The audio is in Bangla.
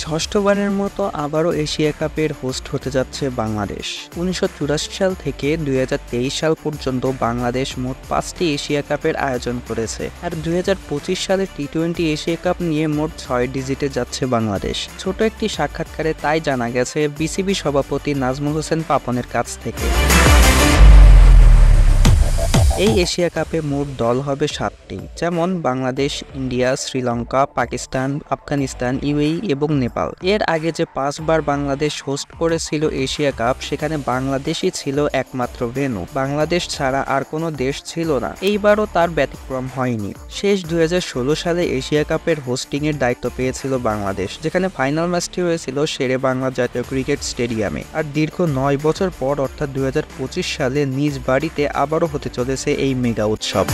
ষষ্ঠবারের মতো আবারও এশিয়া কাপের হোস্ট হতে যাচ্ছে বাংলাদেশ। 1984 সাল থেকে 2023 সাল পর্যন্ত বাংলাদেশ মোট 5টি এশিয়া কাপের আয়োজন করেছে, আর 2025 সালে টি-20 এশিয়া কাপ নিয়ে মোট 6 ডিজিটে যাচ্ছে বাংলাদেশ। ছোট একটি সাক্ষাৎকারে তাই জানা গেছে বিসিবি সভাপতি নাজমুল হোসেন পাপনের কাছ থেকে। এই এশিয়া কাপে মোট দল হবে 7টি, যেমন বাংলাদেশ, ইন্ডিয়া, শ্রীলঙ্কা, পাকিস্তান, আফগানিস্তান, ইউএই এবং নেপাল। এর আগে যে 5 বার বাংলাদেশ হোস্ট করেছিল এশিয়া কাপ, সেখানে বাংলাদেশই ছিল একমাত্র ভেন্যু। বাংলাদেশ ছাড়া আর কোনো দেশ ছিল না। এইবারও তার ব্যতিক্রম হয়নি। শেষ 2016 সালে এশিয়া কাপের হোস্টিংয়ের দায়িত্ব পেয়েছিল বাংলাদেশ, যেখানে ফাইনাল ম্যাচটি হয়েছিল শেরে বাংলা জাতীয় ক্রিকেট স্টেডিয়ামে। আর দীর্ঘ 9 বছর পর অর্থাৎ 2025 সালে নিজ বাড়িতে আবারও হতে চলেছে এই মেগা উৎসব।